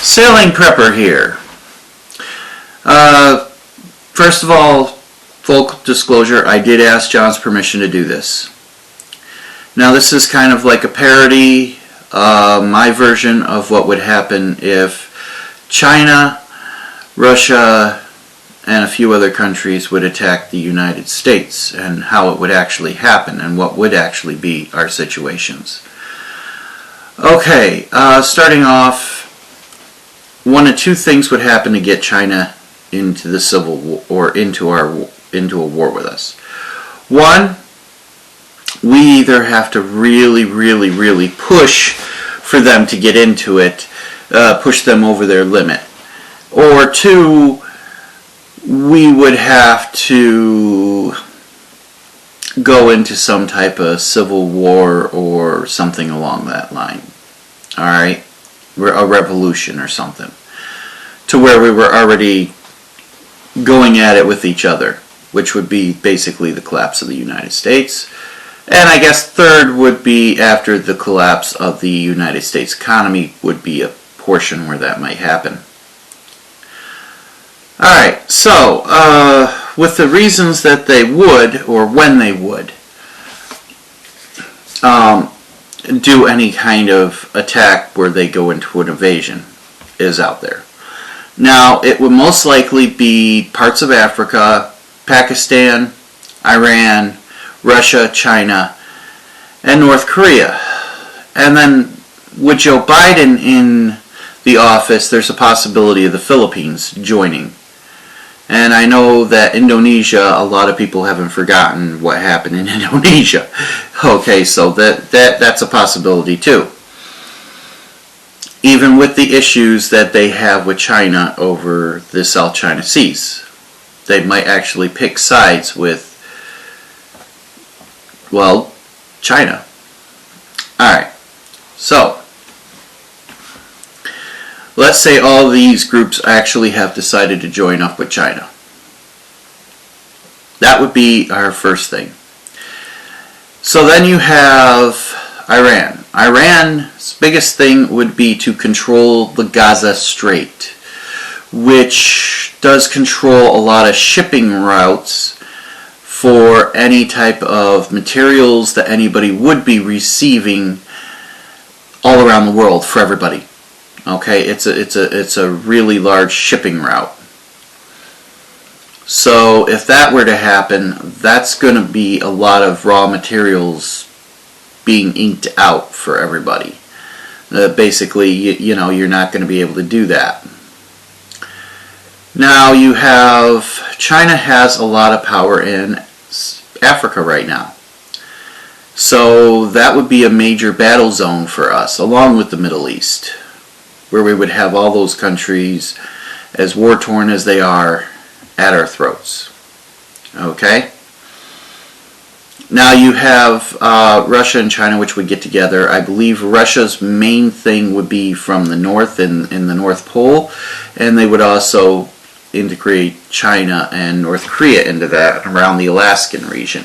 Sailing prepper here. First of all, full disclosure, I did ask John's permission to do this. Now this is kind of like a parody, my version of what would happen if China, Russia, and a few other countries would attack the United States, and how it would actually happen and what would actually be our situations. Okay, starting off, one of two things would happen to get China into the civil war, or into a war with us. One, we either have to really push for them to get into it, push them over their limit, or two, we would have to go into some type of civil war or something along that line. Alright? A revolution or something. To where we were already going at it with each other, which would be basically the collapse of the United States. And I guess third would be after the collapse of the United States economy would be a portion where that might happen. Alright, so with the reasons that they would, or when they would, do any kind of attack where they go into an invasion is out there. Now, it would most likely be parts of Africa, Pakistan, Iran, Russia, China, and North Korea. And then with Joe Biden in the office, there's a possibility of the Philippines joining. And I know that Indonesia, a lot of people haven't forgotten what happened in Indonesia. Okay, so that's a possibility too. Even with the issues that they have with China over the South China Seas. They might actually pick sides with, well, China. Alright, so let's say all these groups actually have decided to join up with China. That would be our first thing. So then you have Iran. Iran's biggest thing would be to control the Gaza Strait, which does control a lot of shipping routes for any type of materials that anybody would be receiving all around the world for everybody. Okay, it's a really large shipping route. So if that were to happen, that's going to be a lot of raw materials being inked out for everybody. Basically, you know, you're not going to be able to do that. Now you have, China has a lot of power in Africa right now. So that would be a major battle zone for us, along with the Middle East, where we would have all those countries, as war-torn as they are, at our throats. Okay? Now you have Russia and China, which would get together. I believe Russia's main thing would be from the north, in the North Pole, and they would also integrate China and North Korea into that around the Alaskan region.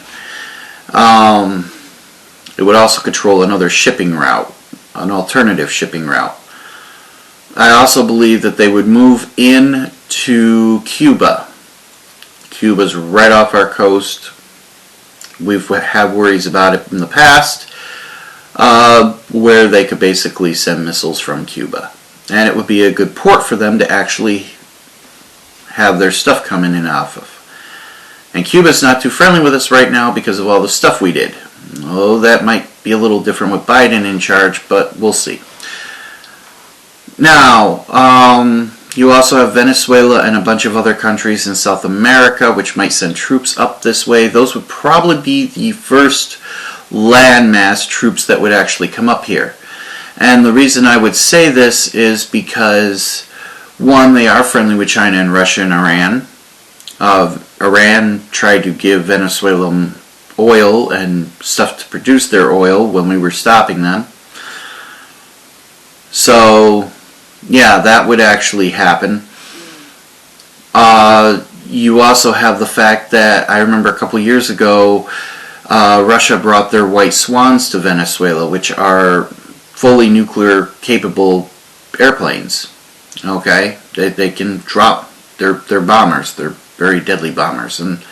It would also control another shipping route, an alternative shipping route. I also believe that they would move in to Cuba. Cuba's right off our coast. We've had worries about it in the past, where they could basically send missiles from Cuba. And it would be a good port for them to actually have their stuff come in and out of. And Cuba's not too friendly with us right now because of all the stuff we did. Oh, that might be a little different with Biden in charge, but we'll see. Now, you also have Venezuela and a bunch of other countries in South America which might send troops up this way. Those would probably be the first landmass troops that would actually come up here. And the reason I would say this is because, one, they are friendly with China and Russia and Iran. Iran tried to give Venezuela oil and stuff to produce their oil when we were stopping them. So, yeah, that would actually happen. You also have the fact that, I remember a couple years ago, Russia brought their White Swans to Venezuela, which are fully nuclear capable airplanes. Okay, they can drop their bombers. They're very deadly bombers, and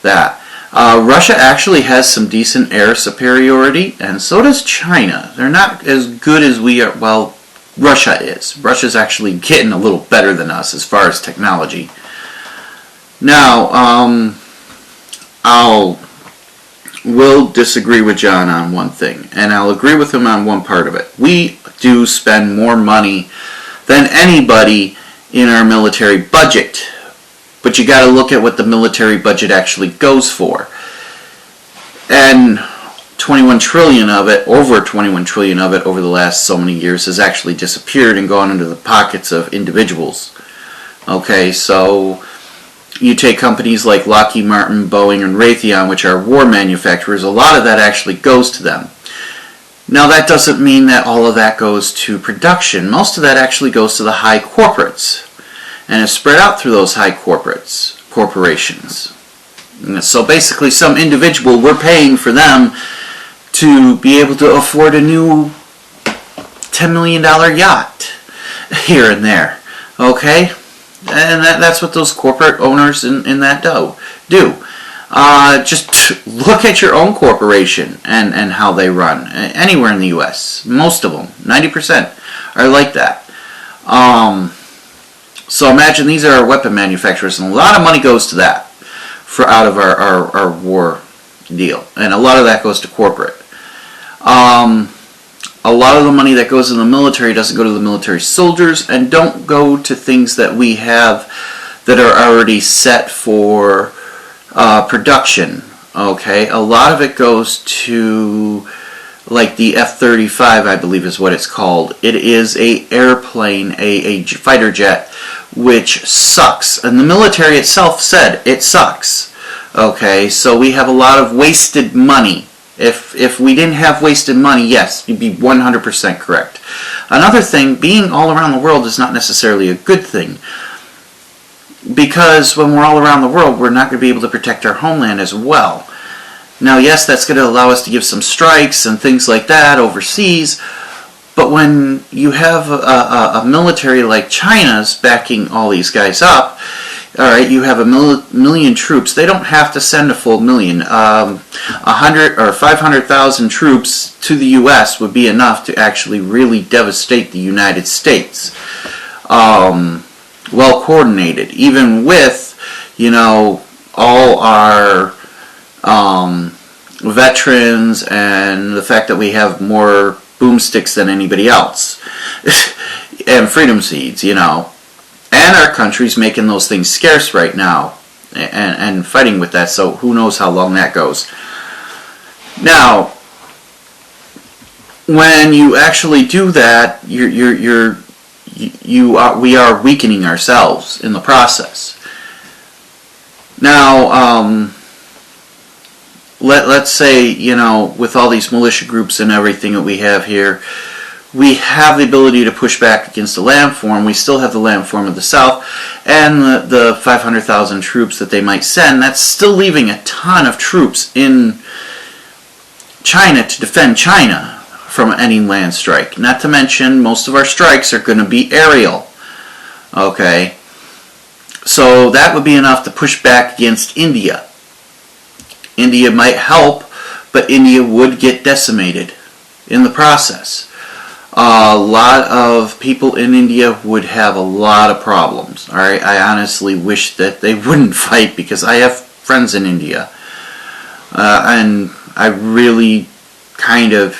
that. Russia actually has some decent air superiority, and so does China. They're not as good as we are. Well, Russia is. Russia's actually getting a little better than us as far as technology. Now, will disagree with John on one thing, and I'll agree with him on one part of it. We do spend more money than anybody in our military budget. But you got to look at what the military budget actually goes for. And 21 trillion of it, over 21 trillion of it over the last so many years has actually disappeared and gone into the pockets of individuals. Okay, so you take companies like Lockheed Martin, Boeing, and Raytheon, which are war manufacturers, a lot of that actually goes to them. Now that doesn't mean that all of that goes to production. Most of that actually goes to the high corporates, and is spread out through those high corporations. So basically some individual, we're paying for them to be able to afford a new $10 million yacht here and there. Okay? And that's what those corporate owners in that do. Just look at your own corporation and how they run. Anywhere in the U.S., most of them, 90%, are like that. So imagine these are our weapon manufacturers, and a lot of money goes to that for out of our war deal, and a lot of that goes to corporate. A lot of the money that goes in the military doesn't go to the military soldiers and don't go to things that we have that are already set for production. Okay, a lot of it goes to like the F-35, I believe is what it's called. It is a airplane, a fighter jet, which sucks. And the military itself said it sucks. Okay, so we have a lot of wasted money. If we didn't have wasted money, yes, you'd be 100% correct. Another thing, being all around the world is not necessarily a good thing. Because when we're all around the world, we're not going to be able to protect our homeland as well. Now, yes, that's going to allow us to give some strikes and things like that overseas, but when you have a military like China's backing all these guys up, all right, you have a million troops. They don't have to send a full million. 100 or 500,000 troops to the U.S. would be enough to actually really devastate the United States. Well coordinated, even with, all our veterans and the fact that we have more boomsticks than anybody else and freedom seeds, and our country's making those things scarce right now and fighting with that, so who knows how long that goes. Now, when you actually do that, we are weakening ourselves in the process. Now, let's say, with all these militia groups and everything that we have here, we have the ability to push back against the landform. We still have the landform of the South and the 500,000 troops that they might send. That's still leaving a ton of troops in China to defend China from any land strike. Not to mention, most of our strikes are going to be aerial. Okay? So that would be enough to push back against India. India might help, but India would get decimated in the process. A lot of people in India would have a lot of problems. All right, I honestly wish that they wouldn't fight because I have friends in India, and I really kind of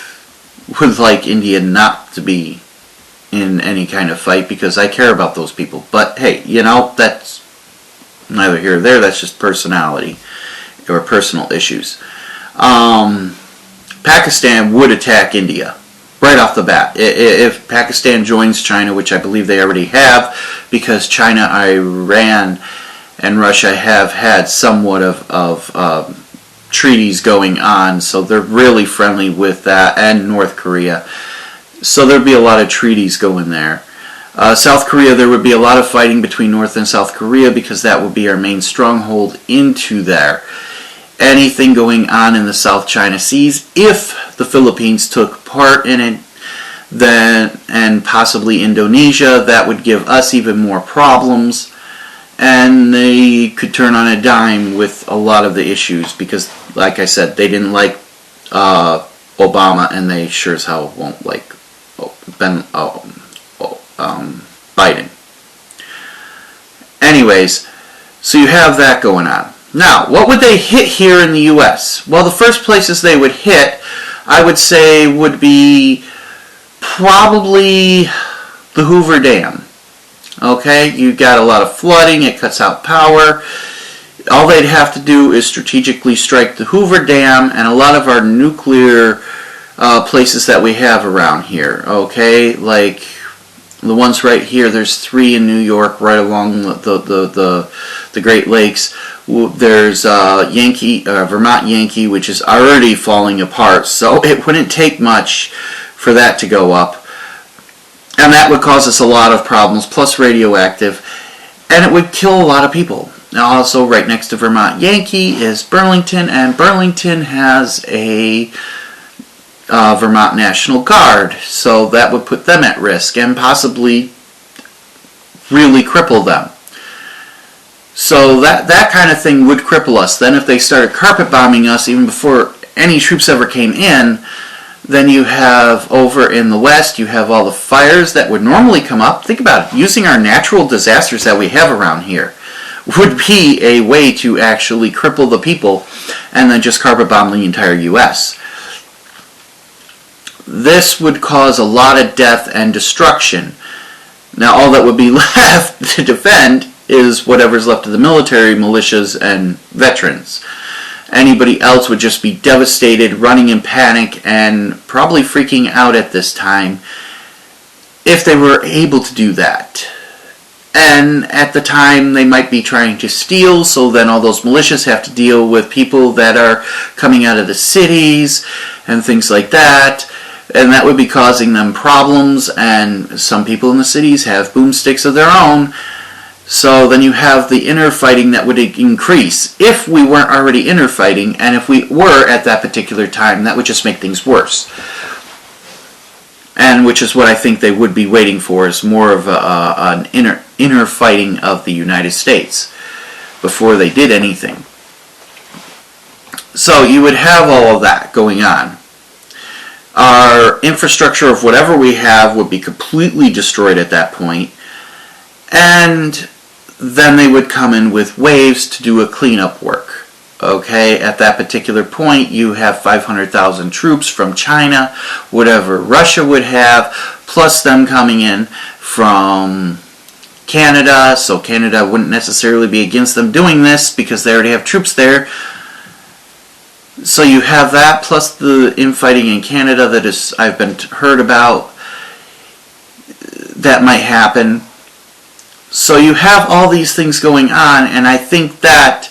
would like India not to be in any kind of fight because I care about those people. But hey, that's neither here nor there. That's just personality or personal issues. Pakistan would attack India right off the bat. If Pakistan joins China, which I believe they already have, because China, Iran, and Russia have had somewhat of treaties going on, so they're really friendly with that, and North Korea. So there'd be a lot of treaties going there. South Korea, there would be a lot of fighting between North and South Korea because that would be our main stronghold into there. Anything going on in the South China Seas, if the Philippines took part in it, then, and possibly Indonesia. That would give us even more problems, and they could turn on a dime with a lot of the issues because, like I said, they didn't like Obama, and they sure as hell won't like Biden. Anyways, so you have that going on. Now, what would they hit here in the U.S.? Well, the first places they would hit, I would say, would be probably the Hoover Dam. Okay, you got a lot of flooding, it cuts out power. All they'd have to do is strategically strike the Hoover Dam and a lot of our nuclear places that we have around here. Okay, like the ones right here, there's 3 in New York right along the Great Lakes. There's Vermont Yankee, which is already falling apart, so it wouldn't take much for that to go up. And that would cause us a lot of problems, plus radioactive, and it would kill a lot of people. Now, also right next to Vermont Yankee is Burlington, and Burlington has a Vermont National Guard, so that would put them at risk and possibly really cripple them. So that kind of thing would cripple us. Then if they started carpet bombing us even before any troops ever came in, then you have over in the West, you have all the fires that would normally come up. Think about it, using our natural disasters that we have around here would be a way to actually cripple the people and then just carpet bomb the entire U.S. This would cause a lot of death and destruction. Now all that would be left to defend is whatever's left of the military, militias, and veterans. Anybody else would just be devastated, running in panic, and probably freaking out at this time if they were able to do that. And at the time, they might be trying to steal, so then all those militias have to deal with people that are coming out of the cities and things like that. And that would be causing them problems, and some people in the cities have boomsticks of their own. So then you have the inner fighting that would increase. If we weren't already inner fighting, and if we were at that particular time, that would just make things worse. And which is what I think they would be waiting for, is more of an inner fighting of the United States before they did anything. So you would have all of that going on. Our infrastructure of whatever we have would be completely destroyed at that point. And then they would come in with waves to do a cleanup work. Okay, at that particular point, you have 500,000 troops from China, whatever Russia would have, plus them coming in from Canada. So Canada wouldn't necessarily be against them doing this because they already have troops there. So you have that, plus the infighting in Canada that is, I've been heard about, that might happen. So you have all these things going on, and I think that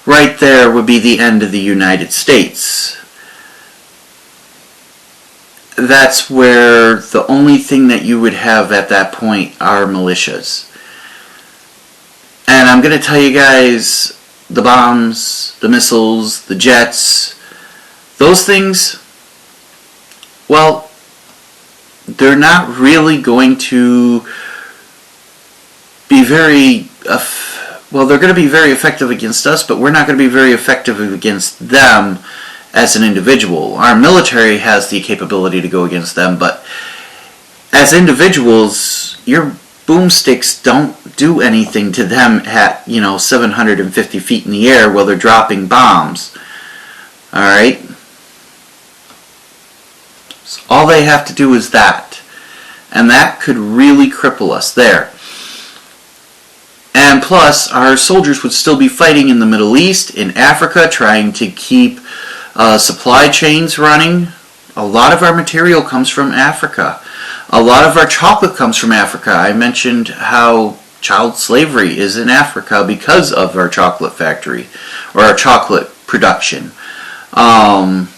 right there would be the end of the United States. That's where the only thing that you would have at that point are militias. And I'm going to tell you guys, the bombs, the missiles, the jets, those things, well, they're not really going to be very, they're going to be very effective against us, but we're not going to be very effective against them as an individual. Our military has the capability to go against them, but as individuals, your boomsticks don't do anything to them at, 750 feet in the air while they're dropping bombs. Alright? So all they have to do is that. And that could really cripple us there. And plus, our soldiers would still be fighting in the Middle East, in Africa, trying to keep supply chains running. A lot of our material comes from Africa. A lot of our chocolate comes from Africa. I mentioned how child slavery is in Africa because of our chocolate factory, or our chocolate production, along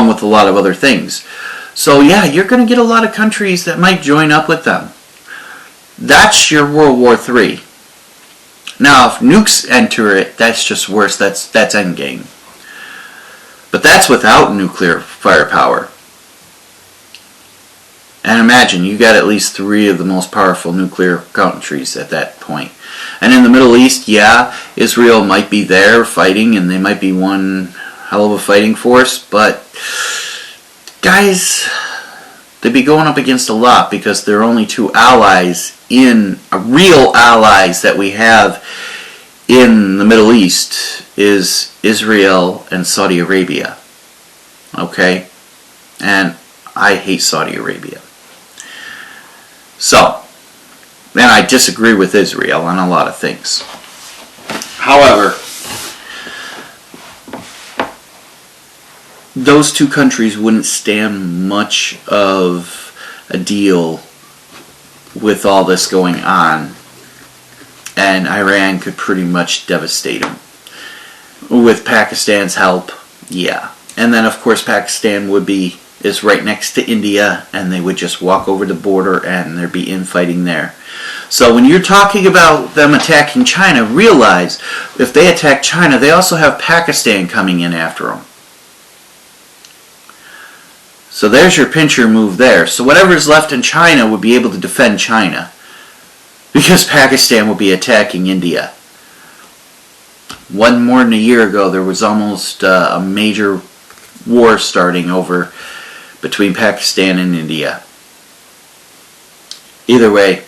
with a lot of other things. So yeah, you're going to get a lot of countries that might join up with them. That's your World War III. Now, if nukes enter it, that's just worse. That's endgame. But that's without nuclear firepower. And imagine, you got at least 3 of the most powerful nuclear countries at that point. And in the Middle East, yeah, Israel might be there fighting, and they might be one hell of a fighting force, but guys, they'd be going up against a lot, because they're only 2 allies real allies that we have in the Middle East is Israel and Saudi Arabia. Okay? And I hate Saudi Arabia. So, and I disagree with Israel on a lot of things. However, those 2 countries wouldn't stand much of a deal with all this going on, and Iran could pretty much devastate them. With Pakistan's help, yeah. And then of course Pakistan is right next to India, and they would just walk over the border and there'd be infighting there. So when you're talking about them attacking China, realize if they attack China, they also have Pakistan coming in after them. So there's your pincher move there. So whatever is left in China would be able to defend China, because Pakistan will be attacking India. More than a year ago, there was almost a major war starting over between Pakistan and India. Either way,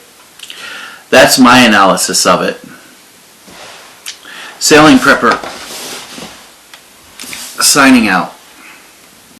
that's my analysis of it. Sailing Prepper, signing out.